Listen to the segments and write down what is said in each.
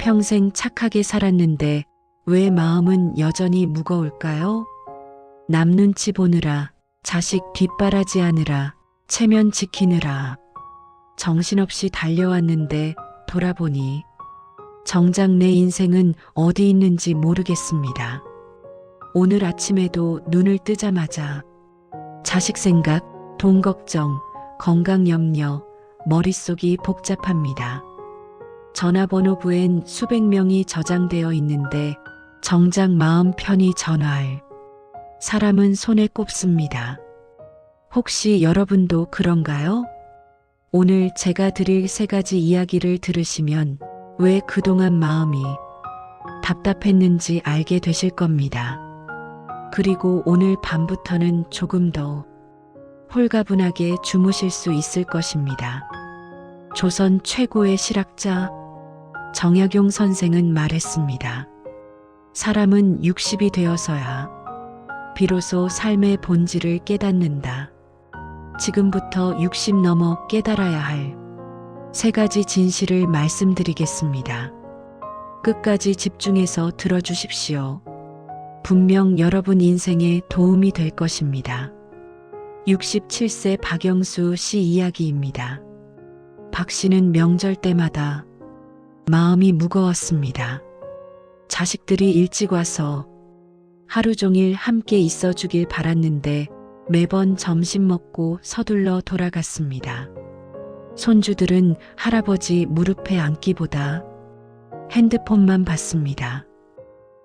평생 착하게 살았는데 왜 마음은 여전히 무거울까요? 남 눈치 보느라, 자식 뒷바라지하느라, 체면 지키느라 정신없이 달려왔는데 돌아보니 정작 내 인생은 어디 있는지 모르겠습니다. 오늘 아침에도 눈을 뜨자마자 자식 생각, 돈 걱정, 건강 염려, 머릿속이 복잡합니다. 전화번호부엔 수백 명이 저장되어 있는데 정작 마음 편히 전화할 사람은 손에 꼽습니다. 혹시 여러분도 그런가요? 오늘 제가 드릴 3가지 이야기를 들으시면 왜 그동안 마음이 답답했는지 알게 되실 겁니다. 그리고 오늘 밤부터는 조금 더 홀가분하게 주무실 수 있을 것입니다. 조선 최고의 실학자 정약용 선생은 말했습니다. 사람은 60이 되어서야 비로소 삶의 본질을 깨닫는다. 지금부터 60 넘어 깨달아야 할 3가지 진실을 말씀드리겠습니다. 끝까지 집중해서 들어주십시오. 분명 여러분 인생에 도움이 될 것입니다. 67세 박영수 씨 이야기입니다. 박 씨는 명절 때마다 마음이 무거웠습니다. 자식들이 일찍 와서 하루 종일 함께 있어 주길 바랐는데 매번 점심 먹고 서둘러 돌아갔습니다. 손주들은 할아버지 무릎에 앉기보다 핸드폰만 봤습니다.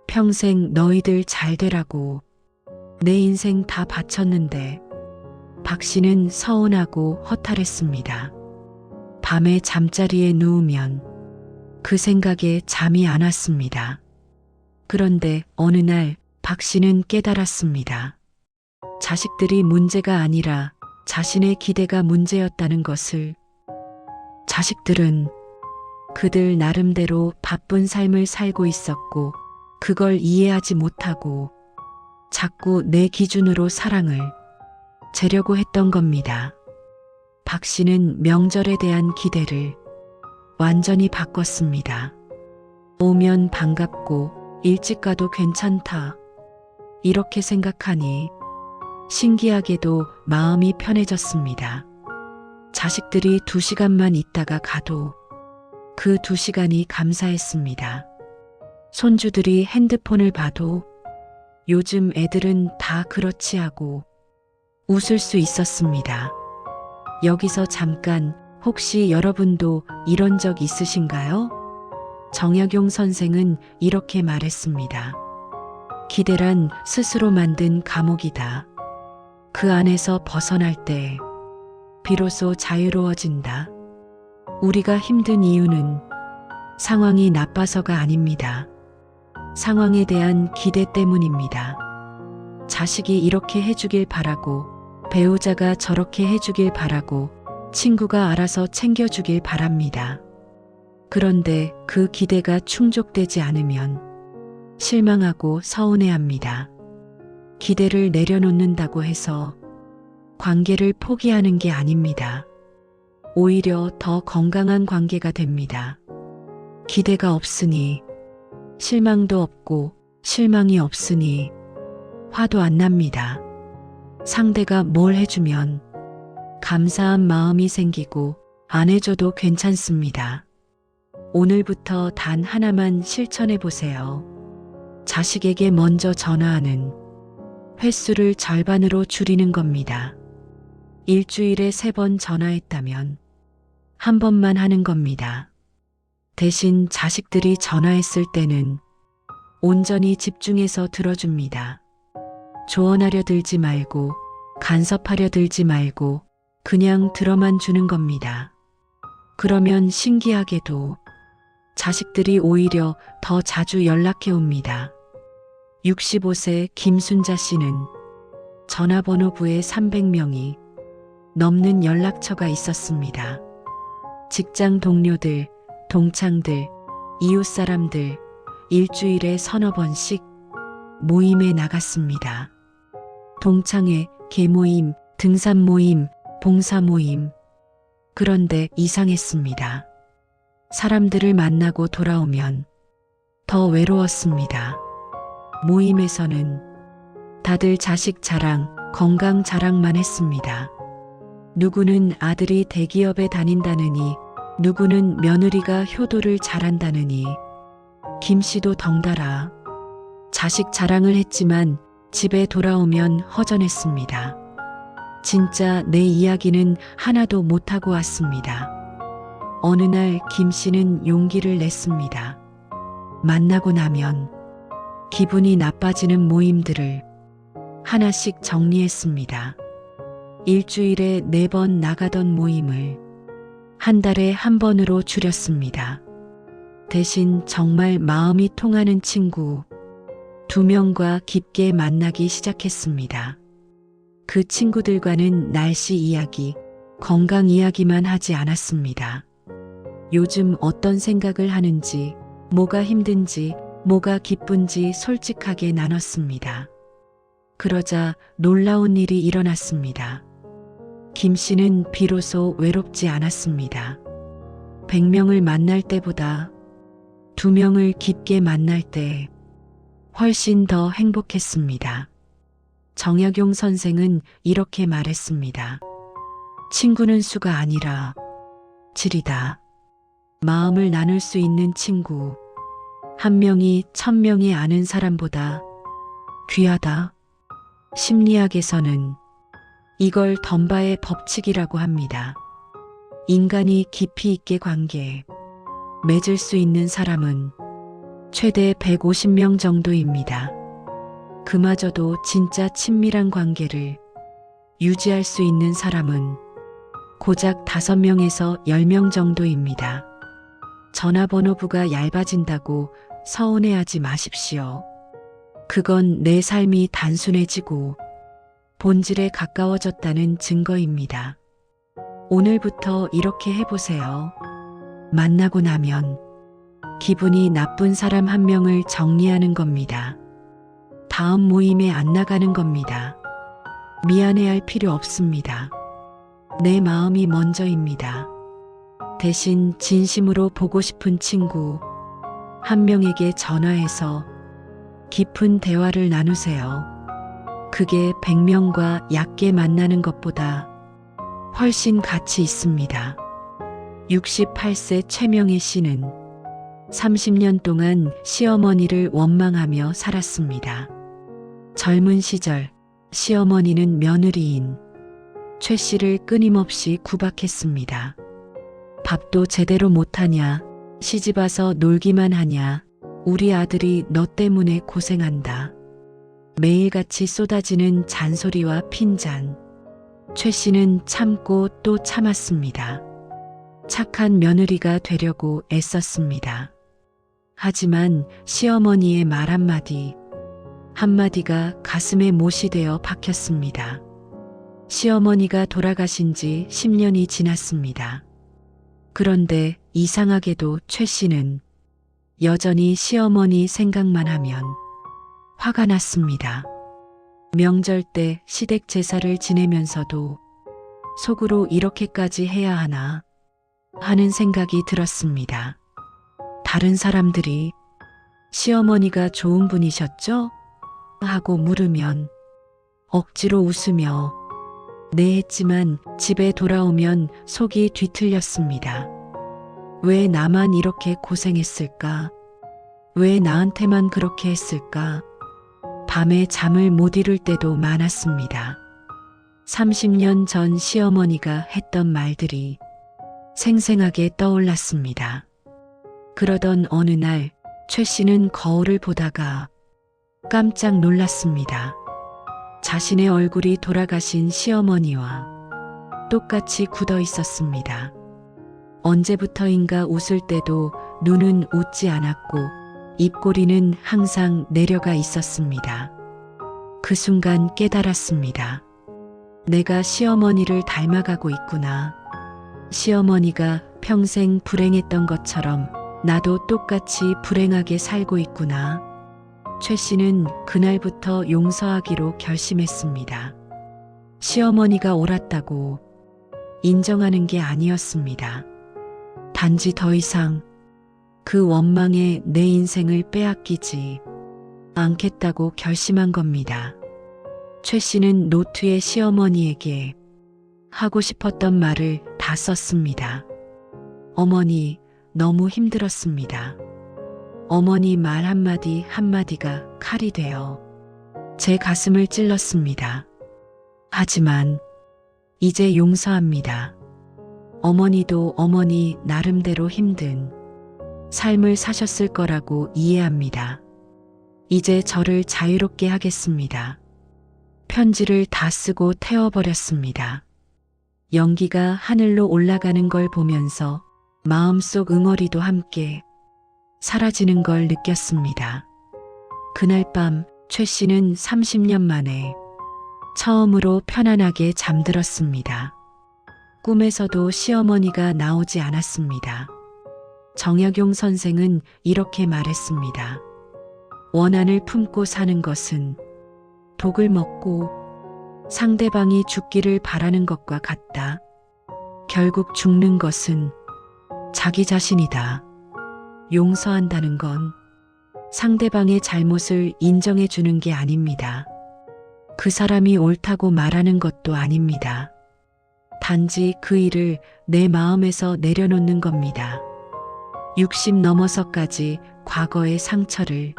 평생 너희들 잘 되라고 내 인생 다 바쳤는데 박 씨는 서운하고 허탈했습니다. 밤에 잠자리에 누우면 그 생각에 잠이 안 왔습니다. 그런데 어느 날 박 씨는 깨달았습니다. 자식들이 문제가 아니라 자신의 기대가 문제였다는 것을. 자식들은 그들 나름대로 바쁜 삶을 살고 있었고 그걸 이해하지 못하고 자꾸 내 기준으로 사랑을 재려고 했던 겁니다. 박 씨는 명절에 대한 기대를 완전히 바꿨습니다. 오면 반갑고 일찍 가도 괜찮다. 이렇게 생각하니 신기하게도 마음이 편해졌습니다. 자식들이 2시간만 있다가 가도 그 2시간이 감사했습니다. 손주들이 핸드폰을 봐도 요즘 애들은 다 그렇지 하고 웃을 수 있었습니다. 여기서 잠깐 혹시 여러분도 이런 적 있으신가요? 정약용 선생은 이렇게 말했습니다. 기대란 스스로 만든 감옥이다. 그 안에서 벗어날 때 비로소 자유로워진다. 우리가 힘든 이유는 상황이 나빠서가 아닙니다. 상황에 대한 기대 때문입니다. 자식이 이렇게 해주길 바라고, 배우자가 저렇게 해주길 바라고, 친구가 알아서 챙겨주길 바랍니다. 그런데 그 기대가 충족되지 않으면 실망하고 서운해합니다. 기대를 내려놓는다고 해서 관계를 포기하는 게 아닙니다. 오히려 더 건강한 관계가 됩니다. 기대가 없으니 실망도 없고 실망이 없으니 화도 안 납니다. 상대가 뭘 해주면 감사한 마음이 생기고 안 해줘도 괜찮습니다. 오늘부터 단 하나만 실천해 보세요. 자식에게 먼저 전화하는 횟수를 절반으로 줄이는 겁니다. 일주일에 3번 전화했다면 한 번만 하는 겁니다. 대신 자식들이 전화했을 때는 온전히 집중해서 들어줍니다. 조언하려 들지 말고 간섭하려 들지 말고 그냥 들어만 주는 겁니다. 그러면 신기하게도 자식들이 오히려 더 자주 연락해 옵니다. 65세 김순자 씨는 전화번호부에 300명이 넘는 연락처가 있었습니다. 직장 동료들, 동창들, 이웃 사람들 일주일에 3~4번씩 모임에 나갔습니다. 동창회, 계모임, 등산 모임, 봉사 모임. 그런데 이상했습니다. 사람들을 만나고 돌아오면 더 외로웠습니다. 모임에서는 다들 자식 자랑, 건강 자랑만 했습니다. 누구는 아들이 대기업에 다닌다느니, 누구는 며느리가 효도를 잘한다느니, 김 씨도 덩달아 자식 자랑을 했지만 집에 돌아오면 허전했습니다. 진짜 내 이야기는 하나도 못하고 왔습니다. 어느 날 김 씨는 용기를 냈습니다. 만나고 나면 기분이 나빠지는 모임들을 하나씩 정리했습니다. 일주일에 4번 나가던 모임을 한 달에 1번으로 줄였습니다. 대신 정말 마음이 통하는 친구 2명과 깊게 만나기 시작했습니다. 그 친구들과는 날씨 이야기, 건강 이야기만 하지 않았습니다. 요즘 어떤 생각을 하는지, 뭐가 힘든지, 뭐가 기쁜지 솔직하게 나눴습니다. 그러자 놀라운 일이 일어났습니다. 김 씨는 비로소 외롭지 않았습니다. 100명을 만날 때보다 2명을 깊게 만날 때 훨씬 더 행복했습니다. 정약용 선생은 이렇게 말했습니다. 친구는 수가 아니라 질이다. 마음을 나눌 수 있는 친구 1명이 1000명이 아는 사람보다 귀하다. 심리학에서는 이걸 덤바의 법칙이라고 합니다. 인간이 깊이 있게 관계 맺을 수 있는 사람은 최대 150명 정도입니다. 그마저도 진짜 친밀한 관계를 유지할 수 있는 사람은 고작 5명에서 10명 정도입니다. 전화번호부가 얇아진다고 서운해하지 마십시오. 그건 내 삶이 단순해지고 본질에 가까워졌다는 증거입니다. 오늘부터 이렇게 해보세요. 만나고 나면 기분이 나쁜 사람 1명을 정리하는 겁니다. 다음 모임에 안 나가는 겁니다. 미안해할 필요 없습니다. 내 마음이 먼저입니다. 대신 진심으로 보고 싶은 친구 1명에게 전화해서 깊은 대화를 나누세요. 그게 100명과 얕게 만나는 것보다 훨씬 가치 있습니다. 68세 최명희 씨는 30년 동안 시어머니를 원망하며 살았습니다. 젊은 시절 시어머니는 며느리인 최 씨를 끊임없이 구박했습니다. 밥도 제대로 못하냐, 시집와서 놀기만 하냐, 우리 아들이 너 때문에 고생한다. 매일같이 쏟아지는 잔소리와 핀잔. 최 씨는 참고 또 참았습니다. 착한 며느리가 되려고 애썼습니다. 하지만 시어머니의 말 한마디가 가슴에 못이 되어 박혔습니다. 시어머니가 돌아가신 지 10년이 지났습니다. 그런데 이상하게도 최 씨는 여전히 시어머니 생각만 하면 화가 났습니다. 명절 때 시댁 제사를 지내면서도 속으로 이렇게까지 해야 하나 하는 생각이 들었습니다. 다른 사람들이 시어머니가 좋은 분이셨죠? 하고 물으면 억지로 웃으며 네 했지만 집에 돌아오면 속이 뒤틀렸습니다. 왜 나만 이렇게 고생했을까? 왜 나한테만 그렇게 했을까? 밤에 잠을 못 이룰 때도 많았습니다. 30년 전 시어머니가 했던 말들이 생생하게 떠올랐습니다. 그러던 어느 날 최 씨는 거울을 보다가 깜짝 놀랐습니다. 자신의 얼굴이 돌아가신 시어머니와 똑같이 굳어 있었습니다. 언제부터인가 웃을 때도 눈은 웃지 않았고 입꼬리는 항상 내려가 있었습니다. 그 순간 깨달았습니다. 내가 시어머니를 닮아가고 있구나. 시어머니가 평생 불행했던 것처럼 나도 똑같이 불행하게 살고 있구나. 최 씨는 그날부터 용서하기로 결심했습니다. 시어머니가 옳았다고 인정하는 게 아니었습니다. 단지 더 이상 그 원망에 내 인생을 빼앗기지 않겠다고 결심한 겁니다. 최 씨는 노트에 시어머니에게 하고 싶었던 말을 다 썼습니다. 어머니, 너무 힘들었습니다. 어머니 말 한마디 한마디가 칼이 되어 제 가슴을 찔렀습니다. 하지만 이제 용서합니다. 어머니도 어머니 나름대로 힘든 삶을 사셨을 거라고 이해합니다. 이제 저를 자유롭게 하겠습니다. 편지를 다 쓰고 태워버렸습니다. 연기가 하늘로 올라가는 걸 보면서 마음속 응어리도 함께 사라지는 걸 느꼈습니다. 그날 밤 최 씨는 30년 만에 처음으로 편안하게 잠들었습니다. 꿈에서도 시어머니가 나오지 않았습니다. 정약용 선생은 이렇게 말했습니다. 원한을 품고 사는 것은 독을 먹고 상대방이 죽기를 바라는 것과 같다. 결국 죽는 것은 자기 자신이다. 용서한다는 건 상대방의 잘못을 인정해 주는 게 아닙니다. 그 사람이 옳다고 말하는 것도 아닙니다. 단지 그 일을 내 마음에서 내려놓는 겁니다. 60 넘어서까지 과거의 상처를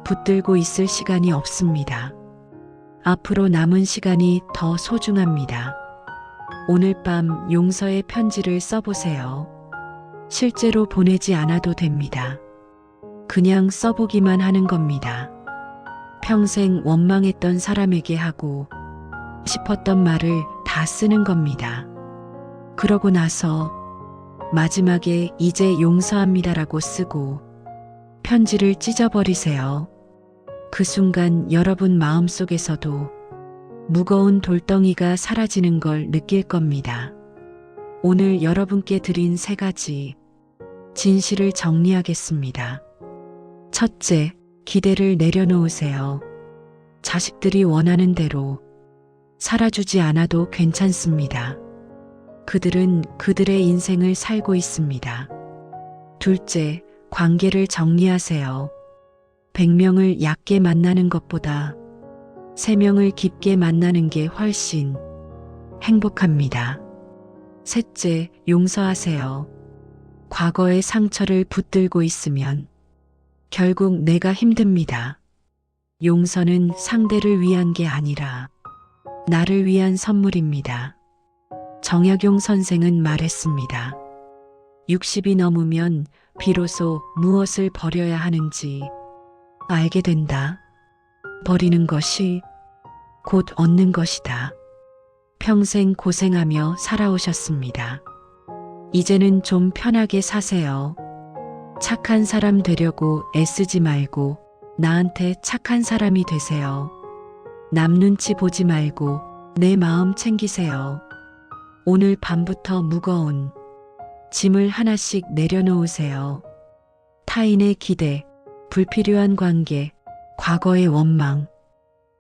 붙들고 있을 시간이 없습니다. 앞으로 남은 시간이 더 소중합니다. 오늘 밤 용서의 편지를 써보세요. 실제로 보내지 않아도 됩니다. 그냥 써보기만 하는 겁니다. 평생 원망했던 사람에게 하고 싶었던 말을 다 쓰는 겁니다. 그러고 나서 마지막에 이제 용서합니다라고 쓰고 편지를 찢어버리세요. 그 순간 여러분 마음속에서도 무거운 돌덩이가 사라지는 걸 느낄 겁니다. 오늘 여러분께 드린 3가지 진실을 정리하겠습니다. 첫째, 기대를 내려놓으세요. 자식들이 원하는 대로 살아주지 않아도 괜찮습니다. 그들은 그들의 인생을 살고 있습니다. 둘째, 관계를 정리하세요. 100명을 얕게 만나는 것보다 3명을 깊게 만나는 게 훨씬 행복합니다. 셋째, 용서하세요. 과거의 상처를 붙들고 있으면 결국 내가 힘듭니다. 용서는 상대를 위한 게 아니라 나를 위한 선물입니다. 정약용 선생은 말했습니다. 60이 넘으면 비로소 무엇을 버려야 하는지 알게 된다. 버리는 것이 곧 얻는 것이다. 평생 고생하며 살아오셨습니다. 이제는 좀 편하게 사세요. 착한 사람 되려고 애쓰지 말고 나한테 착한 사람이 되세요. 남 눈치 보지 말고 내 마음 챙기세요. 오늘 밤부터 무거운 짐을 하나씩 내려놓으세요. 타인의 기대, 불필요한 관계, 과거의 원망,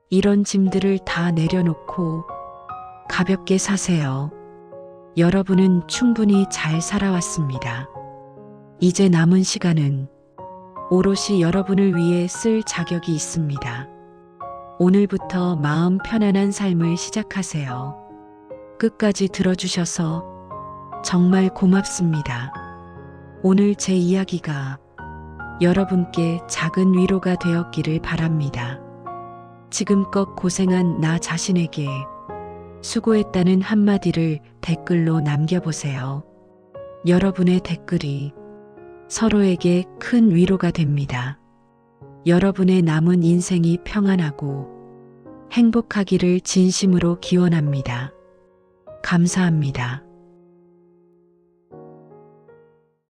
이런 짐들을 다 내려놓고 가볍게 사세요. 여러분은 충분히 잘 살아왔습니다. 이제 남은 시간은 오롯이 여러분을 위해 쓸 자격이 있습니다. 오늘부터 마음 편안한 삶을 시작하세요. 끝까지 들어주셔서 정말 고맙습니다. 오늘 제 이야기가 여러분께 작은 위로가 되었기를 바랍니다. 지금껏 고생한 나 자신에게 수고했다는 한마디를 댓글로 남겨보세요. 여러분의 댓글이 서로에게 큰 위로가 됩니다. 여러분의 남은 인생이 평안하고 행복하기를 진심으로 기원합니다. 감사합니다.